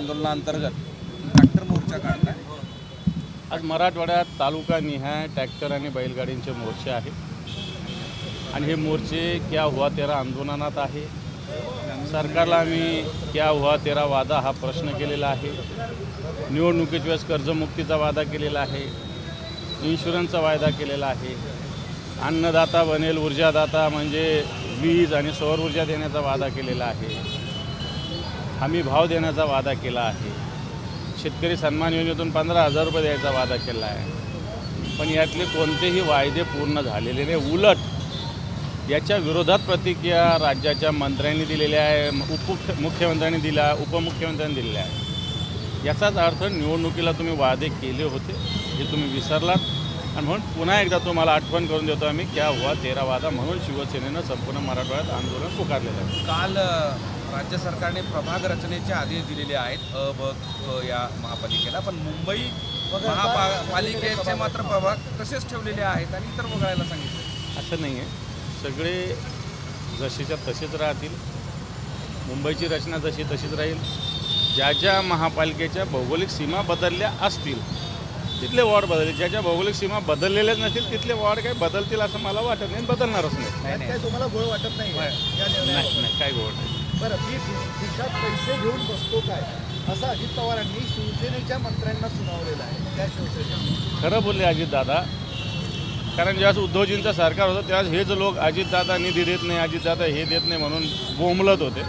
आंदोलनाअंतर्गत tractor मोर्चा काढला। आज मराठवाड्यात तालुकानिहाय ट्रॅक्टर आणि बैलगाडींचे मोर्चे आहेत आणि हे मोर्चे क्या हुआ तेरा आंदोलनात आहे। सरकारला आम्ही क्या हुआ तेरा वादा हा प्रश्न केलेला आहे। निवडणुकीच्या वेळेस कर्जमुक्तीचा वादा केलेला आहे, इन्शुरन्सचा वादा केलेला आहे, अन्नदाता बनेल ऊर्जादाता म्हणजे वीज आणि सौर ऊर्जा देण्याचा वादा केलेला आहे, हमी भाव देण्याचा वादा केला आहे, शेतकरी सन्मान योजनेतून 15,000 रुपये द्यायचा वादा केला आहे। पण यातले कोणतेही वायदे पूर्ण झालेले नाही। उलट याच्या विरोधात प्रतिक्रिया राज्याच्या मंत्र्यांनी दिलेल्या आहे, मुख्यमंत्र्यांनी दिला, उपमुख्यमंत्र्यांनी दिलेल्या आहे। याचाच अर्थ निवडणुकीला तुम्ही वादे केले होते हे तुम्ही विसरलात आणि म्हणून पुन्हा एकदा तुम्हाला आठवण करून देतो आम्ही क्या हुआ तेरा वादा म्हणून शिवसेनेनं संपूर्ण मराठवाड्यात आंदोलन पुकारलेलं आहे। काल राज्य सरकारने प्रभाग रचनेचे आदेश दिलेले आहेत अ ब क या महापालिकेला, पण मुंबई महापालिकेचे मात्र प्रभाग तसेच ठेवलेले आहेत आणि इतर वगळायला सांगितलं। असं नाही आहे, सगळे जशीच्या तसेच राहतील। मुंबईची रचना जशी तशीच राहील। ज्या ज्या महापालिकेच्या भौगोलिक सीमा बदलल्या असतील तिथले वॉर्ड बदलले, ज्या भौगोलिक सीमा बदललेल्याच नसतील तिथले वॉर्ड काही बदलतील असं मला वाटत नाही, बदलणारच नाही। काय तुम्हाला गोळ वाटत नाही? नाही काय गोड नाही। बरं, मी खिशात पैसे घेऊन बसतो काय असं अजित पवारांनी शिवसेनेच्या मंत्र्यांना सुनावलेलं आहे त्या शिवसेनेत। खरं बोलले अजितदादा, कारण ज्यावेळेस उद्धवजींचं सरकार होतं त्यावेळेस हेच लोक अजितदादा निधी देत नाही, अजितदादा हे देत नाही म्हणून बोंबलत होते,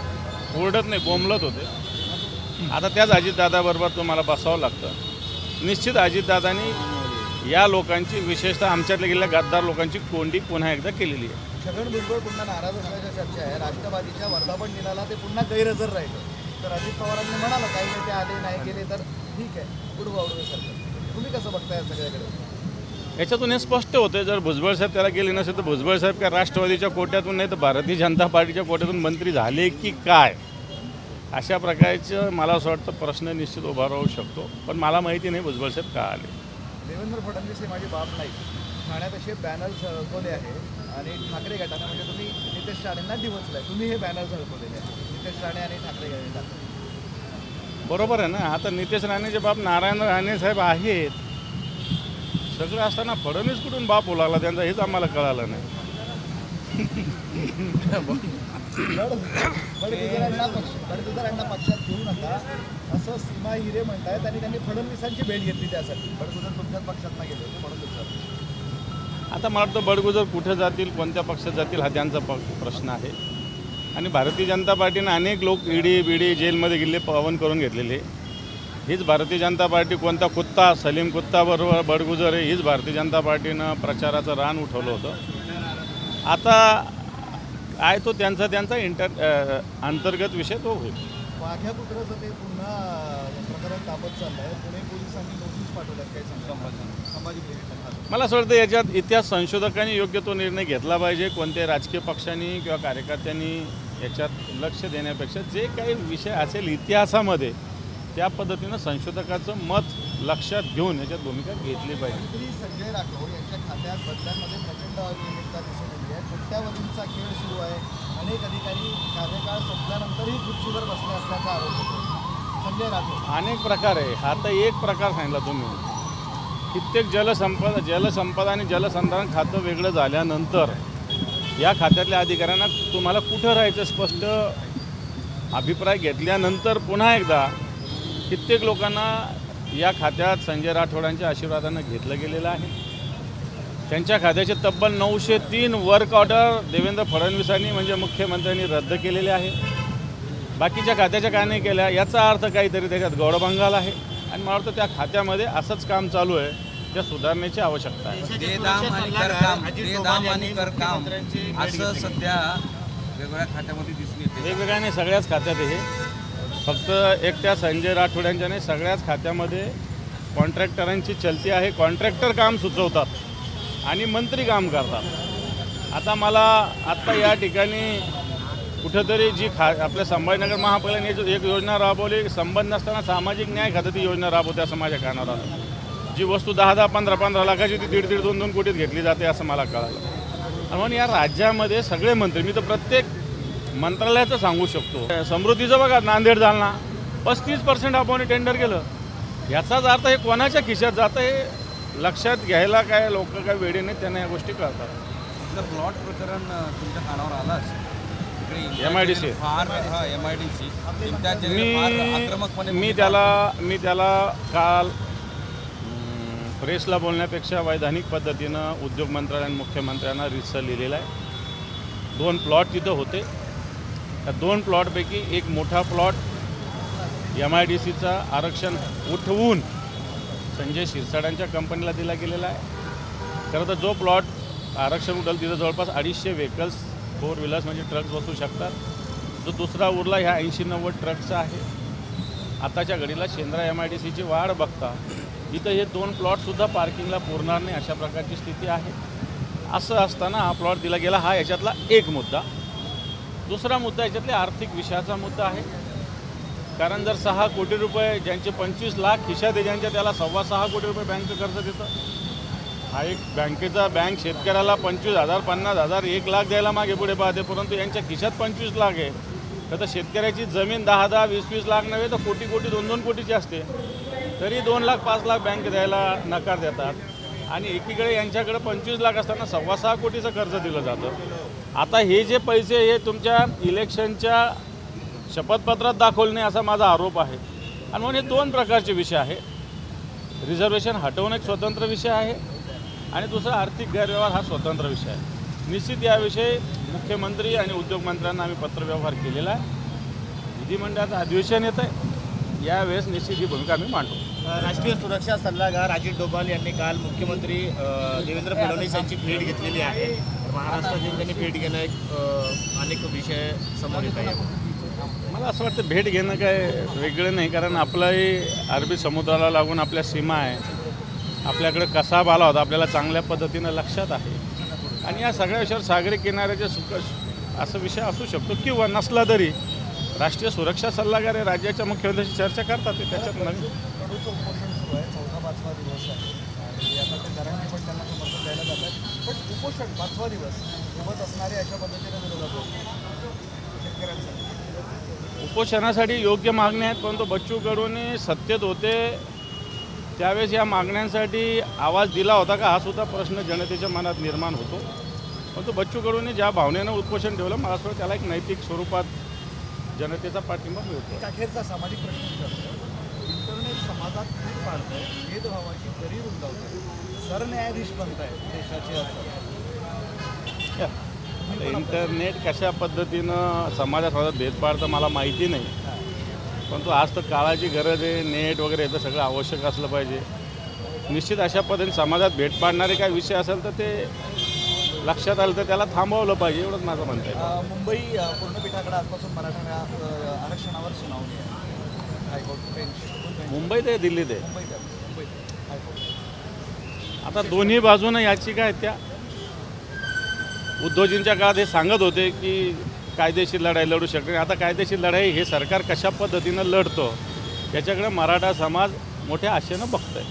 ओरडत नाही बोंबलत होते। आता त्याच अजितदादाबरोबर तुम्हाला बसावं लागतं। निश्चित अजितदादांनी या लोकांची, विशेषतः आमच्यातल्या गेलेल्या गद्दार लोकांची कोंडी पुन्हा एकदा केलेली आहे। छगन भुजबळ पुन्हा नाराज असल्याच्या चर्चा आहे। राष्ट्रवादीच्या वर्धापन दिनाला ते पुन्हा गैरहजर राहिले तर अजित पवारांनी म्हणालं काही नेते आले नाही गेले तर ठीक आहे, उडवा सरकार। तुम्ही कसं बघताय या सगळ्याकडे? याच्यातून हे स्पष्ट होतं, जर भुजबळ साहेब त्याला गेले नसेल तर भुजबळ साहेब काय राष्ट्रवादीच्या कोट्यातून नाही तर भारतीय जनता पार्टीच्या कोट्यातून मंत्री झाले की काय, अशा प्रकारचं मला असं वाटतं प्रश्न निश्चित उभा राहू शकतो। पण मला माहिती नाही भुजबळ साहेब का आले। देवेंद्र फडणवीस हे माझी बाप नाही, ठाण्यात असे बॅनर झळकवले आहे आणि ठाकरे गटाने म्हणजे तुम्ही नितेश राणेंना डिवचलाय, तुम्ही हे बॅनर झळकवलेले आहे नितेश राणे आणि ठाकरे गटाने। बरोबर आहे ना। आता नितेश राणेचे बाप नारायण राणे साहेब आहेत, सगळं असताना फडणवीस कुठून बाप लागला त्यांचा हेच आम्हाला कळालं नाही। बडगुजरांना पक्षात घेऊ नका असं सीमा हिरे म्हणतायत आणि त्यांनी फडणवीसांची भेट घेतली त्यासाठी। बडगुजर तुमच्याच पक्षात नाही गेले म्हणून विचारतो। आता मला वाटतं बडगुजर कुठे जातील, कोणत्या पक्षात जातील हा त्यांचा प्रश्न आहे। आणि भारतीय जनता पार्टीनं अनेक लोक ईडी बीडी जेलमध्ये गेले, पवन करून घेतलेले। हीच भारतीय जनता पार्टी, कोणता कुत्ता सलीम कुत्ता बरोबर बडगुजर आहे, हीच भारतीय जनता पार्टीनं प्रचाराचं रान उठवलं होतं। आता आहे तो त्यांचा अंतर्गत विषय तो होईल। वाघ्या कुत्र्याचं ते पुन्हा प्रकरण तापत चाललं आहे। पुणे पोलिसांनी नोटीस पाठवल्यात काही संभाजी पोलिसांना। मला असं वाटतं याच्यात इतिहास संशोधकांनी योग्य तो निर्णय घेतला पाहिजे। कोणत्याही राजकीय पक्षांनी किंवा कार्यकर्त्यांनी याच्यात लक्ष देण्यापेक्षा जे काही विषय असेल इतिहासामध्ये त्या पद्धतीनं संशोधकाचं मत लक्षात घेऊन याच्यात भूमिका घेतली पाहिजे। संजय राठोड यांच्या खात्यात बदल्यांमध्ये प्रचंड अनियमितता दिसून येते आहे। कोट्यावधींचा खेळ सुरू आहे। अनेक अधिकारी कार्यकाळ संपल्यानंतरही खुर्चीवर बसले असल्याचा आरोप होतो संजय राठोड। अनेक प्रकार आहे, आता एक प्रकार सांगितला तुम्ही। कित्येक जलसंपदा आणि जलसंधारण खातं वेगळं झाल्यानंतर या खात्यातल्या अधिकाऱ्यांना तुम्हाला कुठं राहायचं स्पष्ट अभिप्राय घेतल्यानंतर पुन्हा एकदा कित्येक लोकांना या खात्यात संजय राठोडांच्या आशीर्वादानं घेतलं गेलेलं आहे। त्यांच्या खात्याचे तब्बल 903 वर्क ऑर्डर देवेंद्र फडणवीसांनी म्हणजे मुख्यमंत्र्यांनी रद्द केलेले आहे। बाकीच्या खात्याच्या काय नाही केल्या, याचा अर्थ काहीतरी त्याच्यात गौडबंगाल आहे आणि मला वाटतं त्या खात्यामध्ये असंच काम चालू आहे, त्या सुधारण्याची आवश्यकता आहे। देदाम आणि करकाम असं सध्या वेगवेगळ्या खात्यामध्ये दिसून येते। वेगवेगळ्या नाही, सगळ्याच खात्यात हे, फक्त एकट्या संजय राठोडांच्या नाही, सगळ्याच खात्यामध्ये कॉन्ट्रॅक्टरांची चलती आहे। कॉन्ट्रॅक्टर काम सुचवतात आणि मंत्री काम करतात। आता या ठिकाणी कुठेतरी जी आपल्या संभाजीनगर महापालिकेने एक योजना राबवली, संबंध नसताना सामाजिक न्याय खात्यात ती योजना राबवते असं माझ्या कानावर आलं। जी वस्तू 10-10, 15-15 लाखाची ती 1.5-1.5, 2-2 कोटीत घेतली जाते असं मला कळालं। आणि म्हणून या राज्यामध्ये सगळे मंत्री, मी तर प्रत्येक मंत्रालयाचं सांगू शकतो, समृद्धीचं बघा नांदेड जालना 35% आपण टेंडर केलं. याचाच अर्थ हे कोणाच्या खिशात जातं हे लक्षात घ्यायला काय लोक काय वेळे नाही, त्यांना या गोष्टी कळतात. जर प्लॉट प्रकरण तुमच्या कानावर आलाच इकडे MIDC. फार MIDC फार आक्रमकपणे मी त्याला काल प्रेसला बोलण्यापेक्षा वैधानिक पद्धतीनं उद्योग मंत्र्यांना मुख्यमंत्र्यांना रितसर लिहिलेला आहे. 2 प्लॉट तिथं होते. त्या 2 प्लॉटपैकी एक मोठा प्लॉट MIDCचा आरक्षण उठवून संजय शिरसाडांच्या कंपनीला दिला गेलेला आहे. खरं तर जो प्लॉट आरक्षण उठल तिथं जवळपास 250 व्हेकल्स 4 व्हीलर्स म्हणजे ट्रक्स बसू शकतात. जो दुसरा उरला ह्या 80-90 ट्रक्सचा आहे. आताच्या घडीला शेंद्रा MIDCची वाढ बघता इथं हे 2 प्लॉटसुद्धा पार्किंगला पुरणार नाही अशा प्रकारची स्थिती आहे. असं असताना हा प्लॉट दिला गेला, हा याच्यातला एक मुद्दा. दुसरा मुद्दा याच्यातल्या आर्थिक विषयाचा मुद्दा आहे. कारण जर 6 कोटी रुपये ज्यांचे 25 लाख खिशात आहे ज्यांच्या त्याला 6.25 कोटी रुपये बँक कर्ज देतं. हा एक बँक शेतकऱ्याला 25,000 50,000 1 लाख द्यायला मागे पुढे पाहते, परंतु यांच्या खिशात 25 लाख आहे. तर शेतकऱ्याची जमीन 10-10 20-20 लाख नव्हे तर कोटी 2-2 कोटीची असते, तरी 2 लाख 5 लाख बँक द्यायला नकार देतात. आणि एकीकडे यांच्याकडे 25 लाख असताना 6.25 कोटीचं कर्ज दिलं जातं. आता हे जे पैसे हे तुमच्या इलेक्शनच्या शपथपत्रात दाखवले नाही असा माझा आरोप आहे. आणि म्हणून हे 2 प्रकारचे विषय आहे. रिझर्वेशन हटवणं एक स्वतंत्र विषय आहे आणि दुसरा आर्थिक गैरव्यवहार हा स्वतंत्र विषय आहे. निश्चित याविषयी मुख्यमंत्री आणि उद्योगमंत्र्यांना आम्ही पत्रव्यवहार केलेला आहे. विधिमंडळाचं अधिवेशन येतं आहे, यावेळेस निश्चित ही भूमिका आम्ही मांडू. राष्ट्रीय सुरक्षा सल्लागार अजित डोभाल यांनी काल मुख्यमंत्री देवेंद्र फडणवीस यांची भेट घेतलेली आहे. महाराष्ट्रात त्यांनी भेट घेणं एक अनेक विषय समोर येत आहे. मला असं वाटतं भेट घेणं काय वेगळं नाही, कारण आपलाही अरबी समुद्राला लागून आपल्या सीमा आहे. आपल्याकडे कसाब आला होता आपल्याला चांगल्या पद्धतीनं लक्षात आहे. आणि या सगळ्या विषयावर सागरी किनाऱ्याचे असं विषय असू शकतो किंवा नसला तरी राष्ट्रीय सुरक्षा सल्लागार हे राज्याच्या मुख्यमंत्र्यांशी चर्चा करतात. ते त्याच्यात नवीन कडूचं उपोषण सुरू आहे, 4था-5वा दिवस आहे. आणि आता ते घरांनी पण त्यांना समर्थन द्यायला जातात. पण उपोषण 5वा दिवस सोबत असणारे अशा पद्धतीने विरोधात शेतकऱ्यांसाठी उपोषणासाठी योग्य मागण्या आहेत, परंतु बच्चू कडूंनी सत्तेत होते त्यावेळेस या मागण्यांसाठी आवाज दिला होता का हा सुद्धा प्रश्न जनतेच्या मनात निर्माण होतो. परंतु बच्चू कडूंनी ज्या भावनेनं उपोषण ठेवलं मला असं वाटतं त्याला एक नैतिक स्वरूपात जनतेचा पाठिंबा मिळतो. एक अखेरचा सामाजिक प्रश्न विचारतो. इंटरनेट समाजात खूप पाडतं आहे, भेदभावाची दरी रुंदावते, सरन्यायाधीश बनत आहे देशाचे असं. इंटरनेट कशा पद्धतीनं समाजात भेद पाडतं मला माहिती नाही, परंतु आज तर काळाची गरज आहे. नेट वगैरे याचं सगळं आवश्यक असलं पाहिजे. निश्चित अशा पद्धतीने समाजात भेद पाडणारे काही विषय असेल तर ते लक्षात आलं तर त्याला थांबवलं पाहिजे, एवढंच माझं म्हणणं आहे. मुंबई पूर्णपीठाकडे आजपासून मराठा आरक्षणावर सुनावणी आहे. हायकोर्ट बेंच मुंबईत आहे दिल्लीत आहे, मुंबईत हायकोर्ट. आता दोन्ही बाजूनं याचिका आहेत. त्या उद्धवजींच्या काळात हे सांगत होते की कायदेशीर लढाई लढू शकते. आता कायदेशीर लढाई हे सरकार कशा पद्धतीनं लढतं याच्याकडे मराठा समाज मोठ्या आशेनं बघतोय.